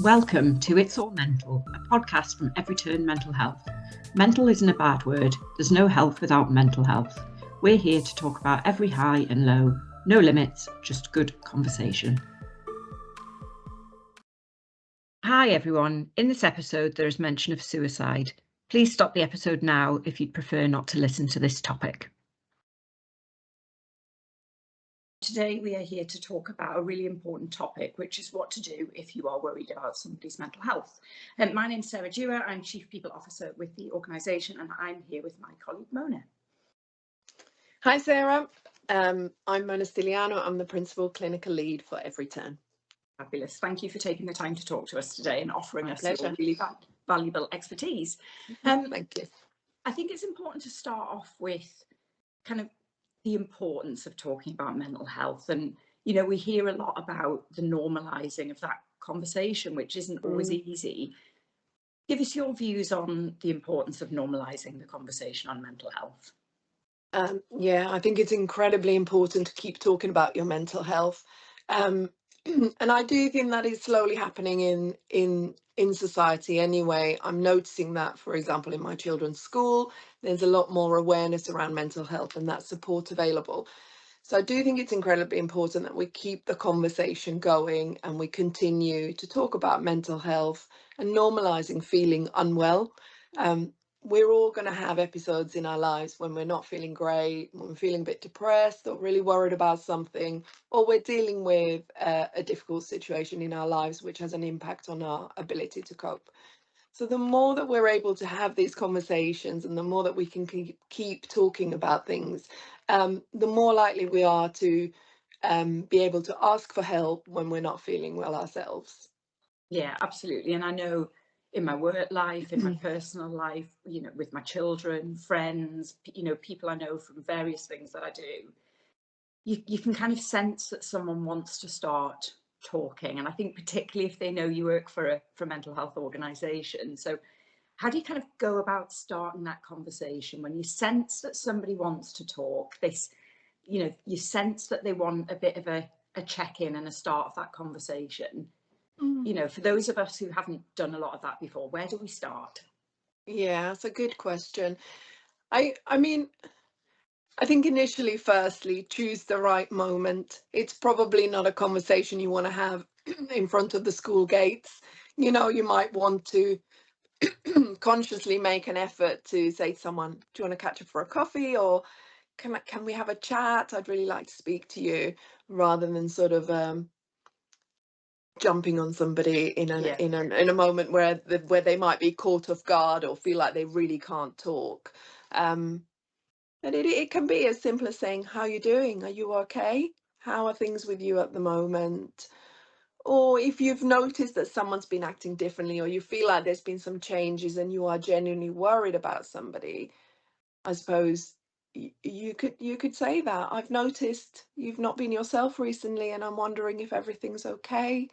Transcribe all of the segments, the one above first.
Welcome to It's All Mental, a podcast from Everyturn Mental Health. Mental isn't a bad word. There's no health without mental health. We're here to talk about every high and low, no limits, just good conversation. Hi everyone. In this episode, there is mention of suicide. Please stop the episode now if you'd prefer not to listen to this topic. Today we are here to talk about a really important topic, which is what to do if you are worried about somebody's mental health. My name's Sarah Dewar, I'm Chief People Officer with the organisation, and I'm here with my colleague Mona. Hi Sarah, I'm Mona Stiliano. I'm the Principal Clinical Lead for Everyturn. Fabulous. Thank you for taking the time to talk to us today and offering My us pleasure. your really valuable expertise. Thank you. I think it's important to start off with kind of the importance of talking about mental health. And, you know, we hear a lot about the normalising of that conversation, which isn't always easy. Give us your views on the importance of normalising the conversation on mental health. Yeah, I think it's incredibly important to keep talking about your mental health. And I do think that is slowly happening in society anyway. I'm noticing that, for example, in my children's school, there's a lot more awareness around mental health and that support available. So I do think it's incredibly important that we keep the conversation going and we continue to talk about mental health and normalizing feeling unwell. We're all going to have episodes in our lives when we're not feeling great, when we're feeling a bit depressed or really worried about something, or we're dealing with a difficult situation in our lives which has an impact on our ability to cope. So the more that we're able to have these conversations and the more that we can keep talking about things, the more likely we are to be able to ask for help when we're not feeling well ourselves. Yeah, absolutely. And I know in my work life, in my personal life, you know, with my children, friends, you know, people I know from various things that I do, you can kind of sense that someone wants to start talking. And I think particularly if they know you work for a mental health organisation. So how do you kind of go about starting that conversation when you sense that somebody wants to talk? You know, you sense that they want a bit of a check-in and a start of that conversation. You know, for those of us who haven't done a lot of that before, where do we start? Yeah, that's a good question. I mean, I think initially, firstly, choose the right moment. It's probably not a conversation you want to have in front of the school gates. You know, you might want to consciously make an effort to say to someone, do you want to catch up for a coffee, or can we have a chat? I'd really like to speak to you, rather than sort of jumping on somebody in a moment where they might be caught off guard or feel like they really can't talk. And it can be as simple as saying, how are you doing? Are you okay? How are things with you at the moment? Or if you've noticed that someone's been acting differently, or you feel like there's been some changes and you are genuinely worried about somebody, I suppose you could say that. I've noticed you've not been yourself recently and I'm wondering if everything's okay.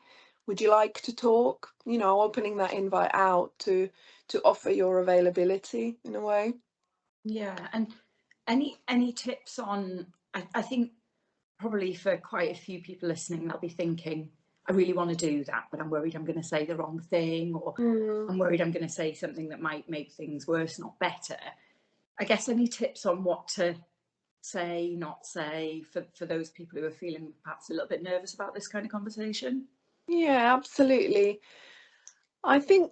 Would you like to talk? You know, opening that invite out to offer your availability in a way. Yeah, and any tips on, I think probably for quite a few people listening, they'll be thinking, I really want to do that, but I'm worried I'm going to say the wrong thing, or I'm worried I'm going to say something that might make things worse, not better. I guess any tips on what to say, not say, for those people who are feeling perhaps a little bit nervous about this kind of conversation? Yeah, absolutely. I think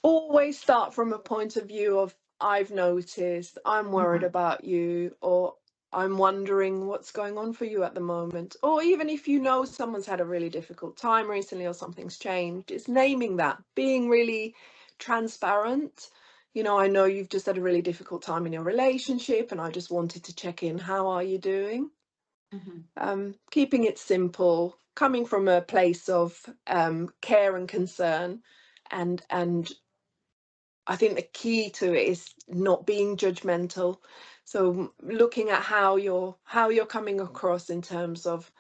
always start from a point of view of, I've noticed, I'm worried about you, or I'm wondering what's going on for you at the moment. Or even if you know someone's had a really difficult time recently or something's changed, it's naming that, being really transparent. You know, I know you've just had a really difficult time in your relationship and I just wanted to check in. How are you doing? Keeping it simple, coming from a place of care and concern, and I think the key to it is not being judgmental. So looking at how you're coming across in terms of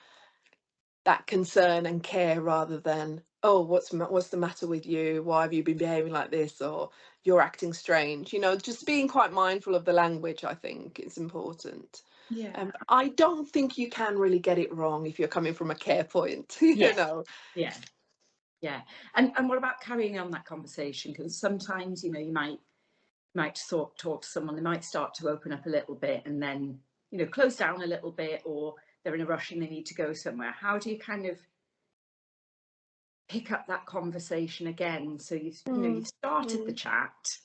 that concern and care, rather than, oh, what's the matter with you? Why have you been behaving like this? Or you're acting strange. You know, just being quite mindful of the language, I think, is important. Yeah. I don't think you can really get it wrong if you're coming from a care point, you Yes. know. Yeah. Yeah. And what about carrying on that conversation? Because sometimes, you know, you might talk to someone, they might start to open up a little bit and then, you know, close down a little bit, or they're in a rush and they need to go somewhere. How do you kind of pick up that conversation again? So you know, Mm, you've started the mm, chat,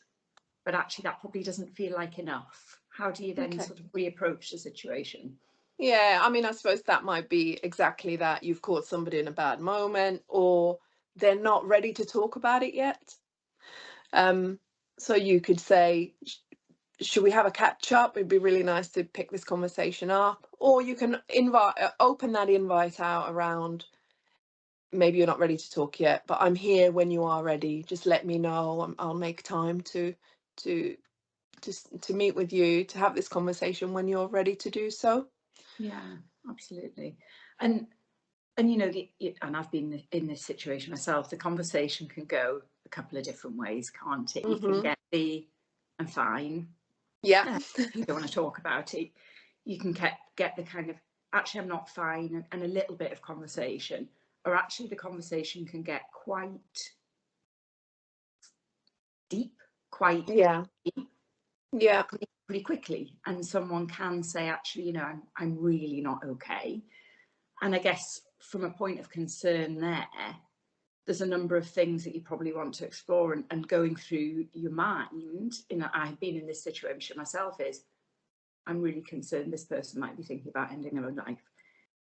but actually that probably doesn't feel like enough. How do you then okay. sort of reapproach the situation? Yeah, I mean, I suppose that might be exactly that. You've caught somebody in a bad moment, or they're not ready to talk about it yet. Um, so you could say, should we have a catch up? It'd be really nice to pick this conversation up. Or you can open that invite out around, maybe you're not ready to talk yet, but I'm here when you are ready. Just let me know. I'll make time to to meet with you to have this conversation when you're ready to do so. Yeah, absolutely. And you know, and I've been in this situation myself. The conversation can go a couple of different ways, can't it? You can Hmm. get the "I'm fine," Yeah. you don't want to talk about it. You can get the kind of "actually I'm not fine," and a little bit of conversation, or actually the conversation can get quite deep, quite Yeah. deep, Yeah. pretty quickly, and someone can say, "actually, you know, I'm really not okay." And I guess from a point of concern there, there's a number of things that you probably want to explore, and going through your mind. You know, I've been in this situation myself. Is I'm really concerned this person might be thinking about ending their own life.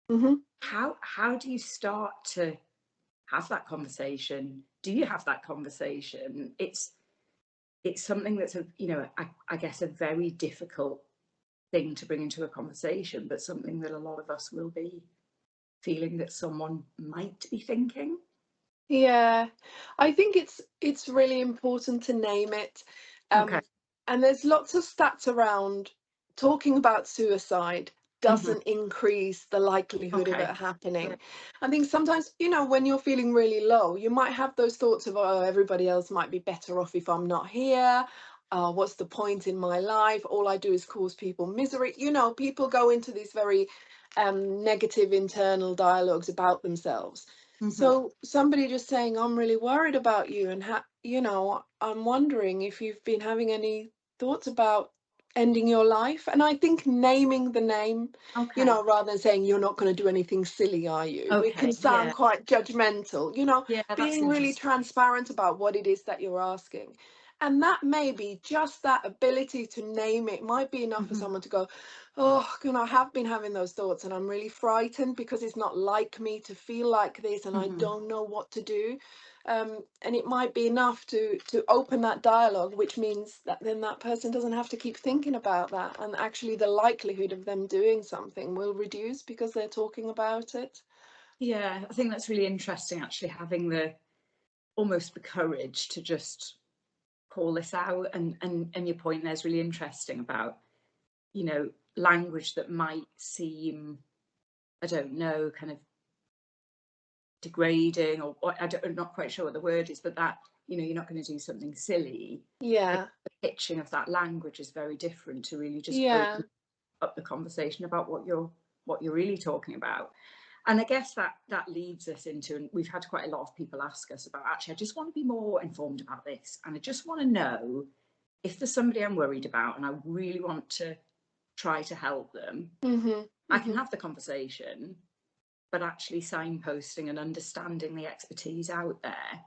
Hmm. How do you start to have that conversation? Do you have that conversation? It's something that's a, you know, I guess a very difficult thing to bring into a conversation, but something that a lot of us will be feeling that someone might be thinking. Yeah, I think it's really important to name it. Okay. Um, and there's lots of stats around talking about suicide Hmm. doesn't increase the likelihood of it Okay. happening. I think sometimes, when you're feeling really low, you might have those thoughts of, oh, everybody else might be better off if I'm not here. What's the point in my life? All I do is cause people misery. People go into these very negative internal dialogues about themselves. Hmm. So somebody just saying, I'm really worried about you, and I'm wondering if you've been having any thoughts about ending your life. And I think naming the name, Okay. rather than saying you're not going to do anything silly, are you? It can Okay. sound Yeah. quite judgmental, Yeah. That's being really interesting. transparent about what it is that you're asking. And that may be just that ability to name it might be enough for Hmm. someone to go, oh, I have been having those thoughts and I'm really frightened because it's not like me to feel like this and I Hmm. don't know what to do. And it might be enough to open that dialogue, which means that then that person doesn't have to keep thinking about that. And actually, the likelihood of them doing something will reduce because they're talking about it. Yeah. I think that's really interesting. Actually, having the almost the courage to just call this out, and your point there's really interesting about, you know, language that might seem, I don't know, kind of degrading, or I'm not quite sure what the word is, but that, you know, you're not going to do something silly. The Yeah, pitching of that language is very different to really just yeah. open up the conversation about what you're really talking about. And I guess that leads us into, and we've had quite a lot of people ask us about, actually, I just want to be more informed about this, and I just want to know if there's somebody I'm worried about and I really want to try to help them. Mhm. I can Mhm. have the conversation, but actually signposting and understanding the expertise out there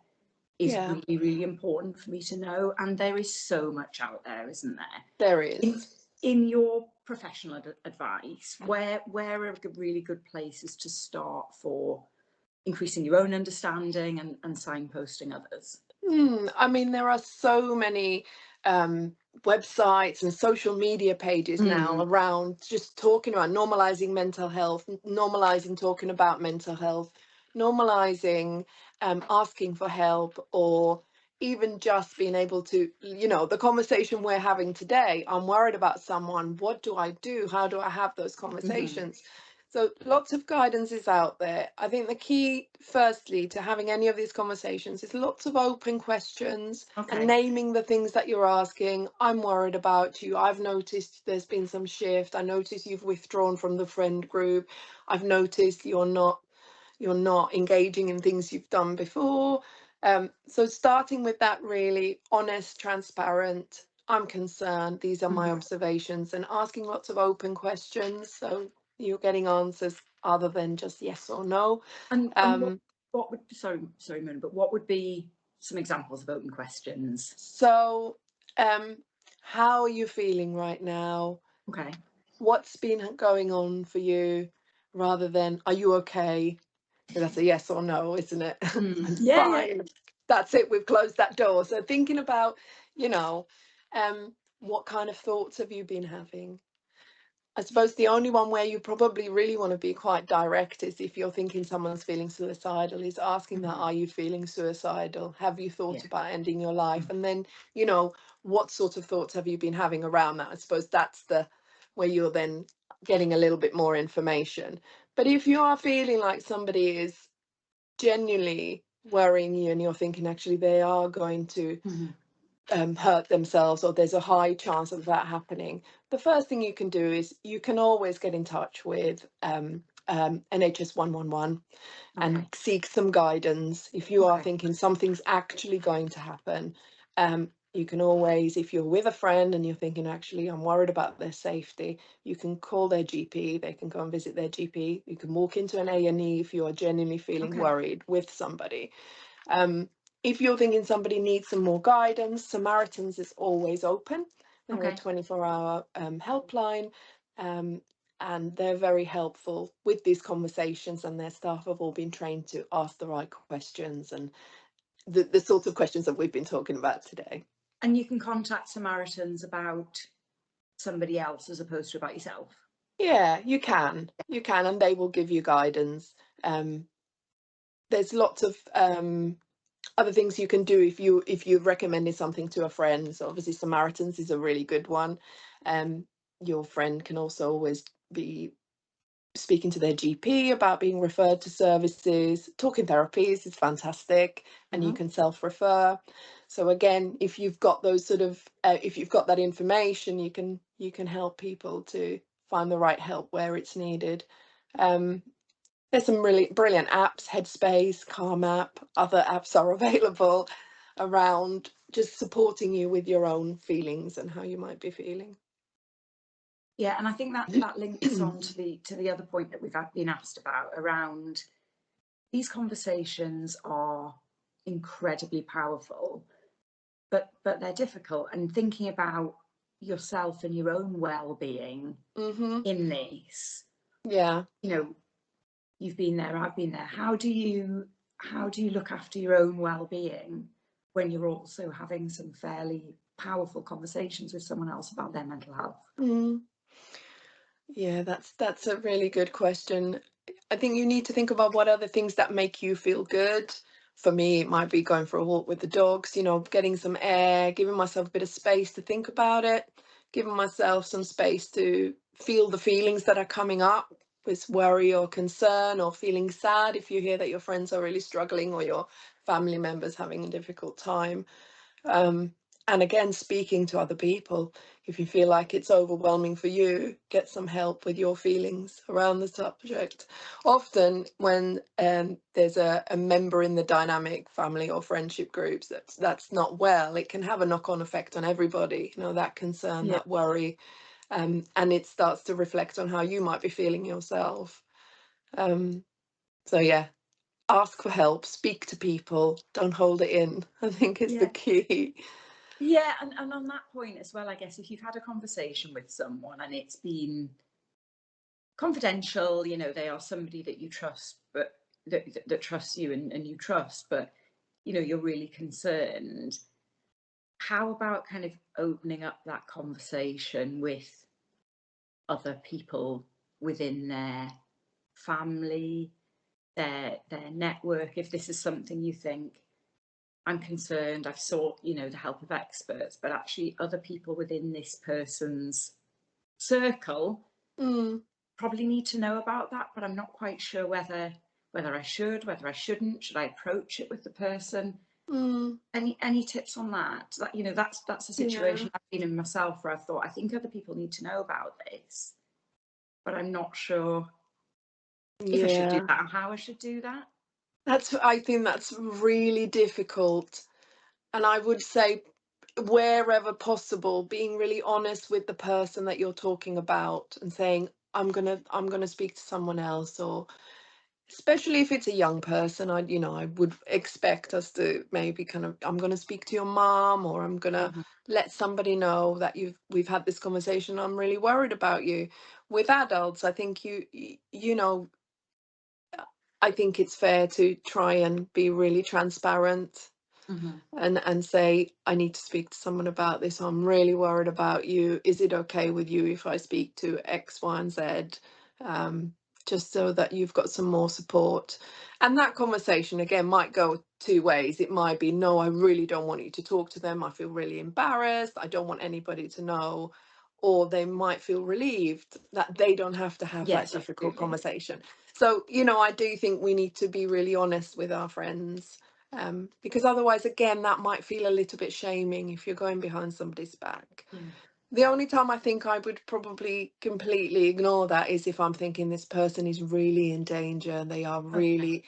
is Yeah, really, really important for me to know. And there is so much out there, isn't there? there In, is. in your professional advice, where are really good places to start for increasing your own understanding and signposting others? I mean, there are so many websites and social media pages now Mm. around just talking about normalizing mental health, normalizing talking about mental health, normalizing asking for help, or even just being able to, the conversation we're having today. I'm worried about someone. What do I do? How do I have those Hmm. conversations? So lots of guidance is out there. I think the key, firstly, to having any of these conversations is lots of open questions and Okay. naming the things that you're asking. I'm worried about you. I've noticed there's been some shift. I noticed you've withdrawn from the friend group. I've noticed you're not, you're not engaging in things you've done before. So starting with that really honest, transparent, I'm concerned, these are my observations, and asking lots of open questions so you're getting answers other than just yes or no. And what would, sorry, Moon, but what would be some examples of open questions? So, how are you feeling right now? Okay. What's been going on for you, rather than are you okay? So that's a yes or no, isn't it? I'm Yeah, yeah. fine. That's it. We've closed that door. So thinking about, you know, what kind of thoughts have you been having? I suppose the only one where you probably really want to be quite direct is if you're thinking someone's feeling suicidal, is asking that, are you feeling suicidal? Have you thought Yeah. about ending your life? And then, you know, what sort of thoughts have you been having around that? I suppose that's the where you're then getting a little bit more information. But if you are feeling like somebody is genuinely worrying you and you're thinking actually they are going to hurt themselves, or there's a high chance of that happening, the first thing you can do is you can always get in touch with NHS 111 and seek some guidance. If you are thinking something's actually going to happen, you can always, if you're with a friend and you're thinking, actually, I'm worried about their safety, you can call their GP. They can go and visit their GP. You can walk into an A&E if you are genuinely feeling worried with somebody. If you're thinking somebody needs some more guidance, Samaritans is always open. They're a 24-hour helpline, and they're very helpful with these conversations, and their staff have all been trained to ask the right questions and the sorts of questions that we've been talking about today. And you can contact Samaritans about somebody else as opposed to about yourself. Yeah, you can, and they will give you guidance. There's lots of other things you can do if you've recommended something to a friend. So obviously Samaritans is a really good one. Your friend can also always be speaking to their GP about being referred to services. Talking therapies is fantastic, and you can self-refer. So again, if you've got those sort of if you've got that information, you can help people to find the right help where it's needed. There's some really brilliant apps, Headspace, Calm app, other apps are available around just supporting you with your own feelings and how you might be feeling. Yeah, and I think that links on to the other point that we've been asked about around these conversations are incredibly powerful, but they're difficult. And thinking about yourself and your own well-being in this, Yeah. you know, you've been there, I've been there. How do you look after your own well-being when you're also having some fairly powerful conversations with someone else about their mental health? Yeah, that's a really good question. I think you need to think about what are the things that make you feel good. For me, it might be going for a walk with the dogs, getting some air, giving myself a bit of space to think about it, giving myself some space to feel the feelings that are coming up, with worry or concern or feeling sad if you hear that your friends are really struggling or your family members having a difficult time. And again, speaking to other people. If you feel like it's overwhelming for you, get some help with your feelings around the subject. Often when there's a member in the dynamic family or friendship groups that's not well, it can have a knock-on effect on everybody, that concern, that worry, and it starts to reflect on how you might be feeling yourself. So yeah, ask for help, speak to people, don't hold it in, I think is the key. Yeah, and on that point as well, I guess if you've had a conversation with someone and it's been confidential, they are somebody that you trust, but that trusts you and you trust, but you're really concerned. How about kind of opening up that conversation with other people within their family, their network? If this is something you think, I'm concerned, I've sought, the help of experts, but actually other people within this person's circle probably need to know about that, but I'm not quite sure whether I should, whether I shouldn't. Should I approach it with the person? Any tips on that? That's a situation I've been in myself where I thought, I think other people need to know about this, but I'm not sure if I should do Yeah. that and how I should do that. I think that's really difficult. And I would say, wherever possible, being really honest with the person that you're talking about and saying, I'm gonna speak to someone else, or especially if it's a young person, I would expect us to maybe kind of, I'm gonna speak to your mom, or I'm gonna Mhm, let somebody know that we've had this conversation. I'm really worried about you. With adults, I think I think it's fair to try and be really transparent mhm. and say, I need to speak to someone about this. I'm really worried about you. Is it okay with you if I speak to X, Y, and Z? Um, just so that you've got some more support. And that conversation again might go two ways. It might be, no, I really don't want you to talk to them. I feel really embarrassed. I don't want anybody to know. Or they might feel relieved that they don't have to have that Yes, difficult absolutely. conversation. So, I do think we need to be really honest with our friends, because otherwise, again, that might feel a little bit shaming if you're going behind somebody's back. Yeah. The only time I think I would probably completely ignore that is if I'm thinking this person is really in danger and they are Okay. really,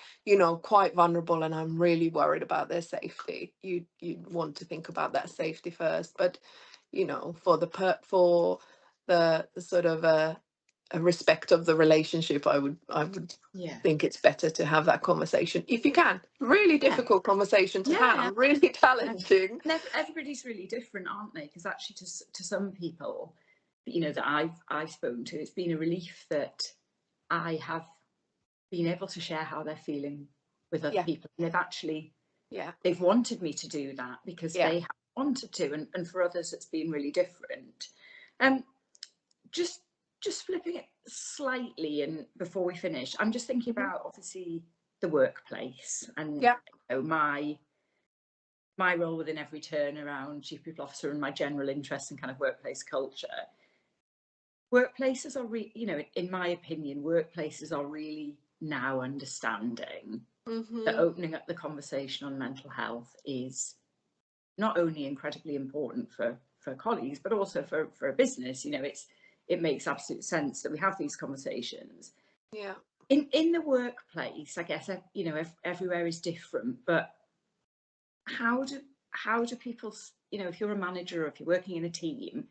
quite vulnerable, and I'm really worried about their safety. You'd want to think about that safety first. But, for the sort of a respect of the relationship, I would Yeah. think it's better to have that conversation if you can. Really Yeah. difficult conversation to Yeah. have, really And challenging. everybody's really different, aren't they? Because actually, to some people, that I've spoken to, it's been a relief that I have been able to share how they're feeling with other Yeah, people. And yeah, they've wanted me to do that because yeah. they have wanted to, and for others, it's been really different. Um, just just flipping it slightly, and before we finish, I'm just thinking Mhm. about obviously the workplace and Yeah. my role within Everyturn around chief people officer and my general interest in kind of workplace culture. Workplaces are in my opinion, workplaces are really now understanding that Mhm. opening up the conversation on mental health is not only incredibly important for colleagues, but also for a business. It makes absolute sense that we have these conversations. Yeah. In the workplace, I guess, everywhere is different, but how do people, if you're a manager or if you're working in a team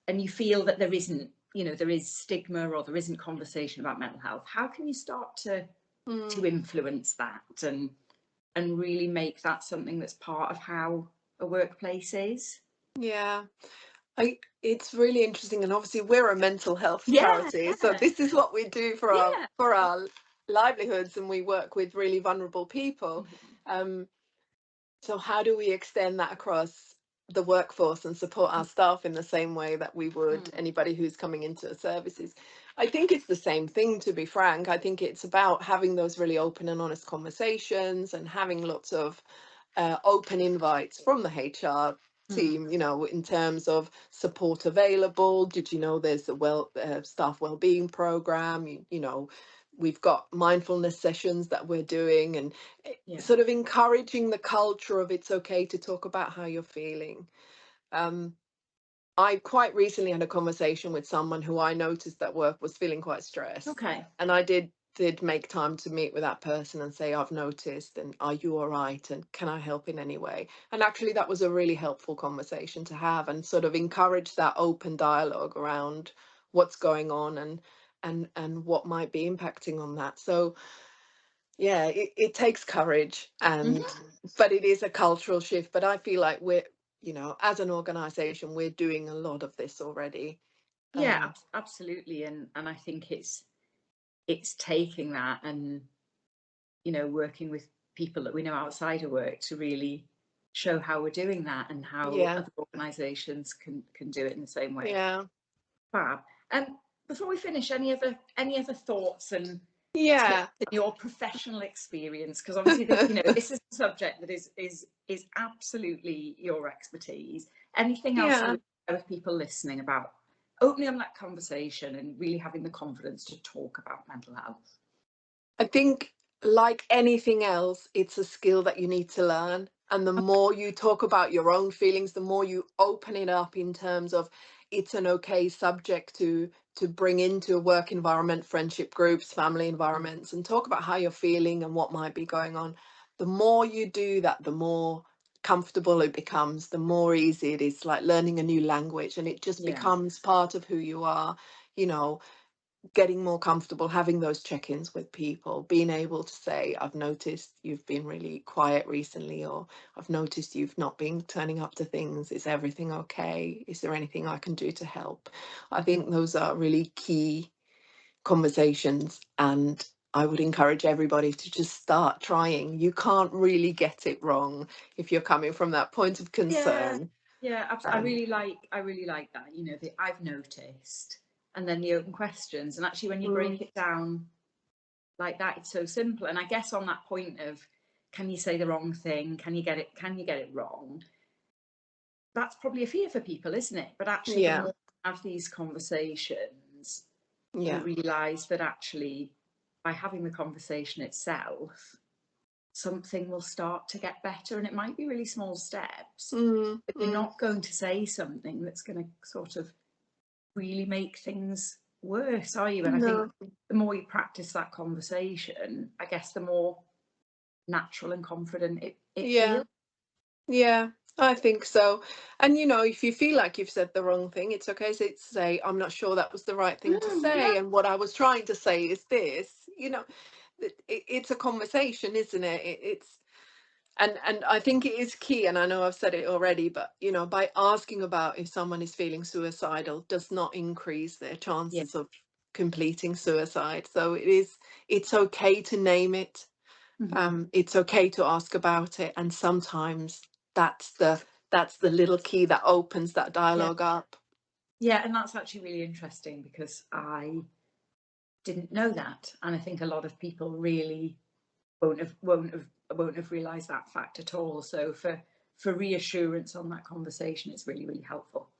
and you feel that there is stigma or there isn't conversation about mental health, how can you start Mm. to influence that and really make that something that's part of how a workplace is? Yeah. It's really interesting, and obviously we're a mental health Yeah, charity, so yeah, this is what we do for our yeah. for our livelihoods, and we work with really vulnerable people. Mhm. Um, So how do we extend that across the workforce and support our staff in the same way that we would Mm. anybody who's coming into the services? I think it's the same thing, to be frank. I think it's about having those really open and honest conversations and having lots of open invites from the HR Mm. team, in terms of support available. Did you know there's a staff wellbeing program? We've got mindfulness sessions that we're doing, and Yeah. sort of encouraging the culture of it's okay to talk about how you're feeling. Um, I quite recently had a conversation with someone who I noticed at work was feeling quite stressed, Okay. and I did make time to meet with that person and say, I've noticed, and are you all right, and can I help in any way? And actually that was a really helpful conversation to have, and sort of encourage that open dialogue around what's going on and what might be impacting on that. So yeah, it takes courage, and Mhm. but it is a cultural shift. But I feel like we're, as an organization, we're doing a lot of this already. Yeah, um absolutely. And I think it's taking that and working with people that we know outside of work to really show how we're doing that and how yeah, other organisations can do it in the same way. yeah, Fab. Before we finish, any other thoughts and tips yeah, in your professional experience? Because obviously, this is a subject that is absolutely your expertise. Anything else you yeah. would share with people listening about opening up that conversation and really having the confidence to talk about mental health? I think, like anything else, it's a skill that you need to learn. And the more you talk about your own feelings, the more you open it up in terms of it's an okay subject to bring into a work environment, friendship groups, family environments, and talk about how you're feeling and what might be going on. The more you do that, the more comfortable it becomes, the more easy it is, like learning a new language, and it just Yeah. becomes part of who you are, you know, getting more comfortable having those check-ins with people, being able to say, I've noticed you've been really quiet recently, or I've noticed you've not been turning up to things. Is everything okay? Is there anything I can do to help? I think those are really key conversations, and I would encourage everybody to just start trying. You can't really get it wrong if you're coming from that point of Yeah, concern. yeah, I Um, really like that. You know, the I've noticed, and then the open questions. And actually, when you break mm, it down like that, it's so simple. And I guess on that point of, can you say the wrong thing? Can you get it? Can you get it wrong? That's probably a fear for people, isn't it? But actually, the yeah, more you have these conversations, you yeah. realise that actually, by having the conversation itself, something will start to get better, and it might be really small steps, Mm, but you're mm, not going to say something that's going to sort of really make things worse, are you? And I think no. the more you practice that conversation, I guess the more natural and confident it Yeah. feels. Yeah, I think so. And if you feel like you've said the wrong thing, it's okay to say, I'm not sure that was the right thing to Yeah. say. And what I was trying to say is this, it's a conversation, isn't it? And I think it is key. And I know I've said it already, but by asking about if someone is feeling suicidal does not increase their Yeah. chances of completing suicide. So it's okay to name it. Hmm. It's okay to ask about it, and sometimes that's the little key that opens that Yeah. dialogue up. Yeah. And that's actually really interesting because I didn't know that. And I think a lot of people really won't have realised that fact at all. So for reassurance on that conversation, it's really, really helpful.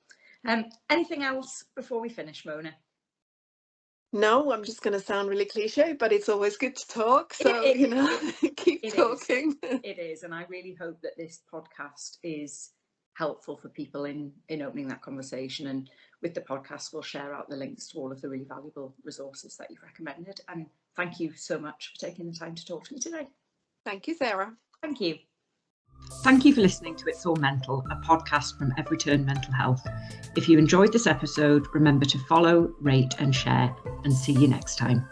Anything else before we finish, Mona? No, I'm just going to sound really cliche, but it's always good to talk. It, So, it, keep it is. talking. It is. And I really hope that this podcast is helpful for people in opening that conversation. And with the podcast, we'll share out the links to all of the really valuable resources that you've recommended. And thank you so much for taking the time to talk to me today. Thank you, Sarah. Thank you. Thank you for listening to It's All Mental, a podcast from Everyturn Mental Health. If you enjoyed this episode, remember to follow, rate, and share, and see you next time.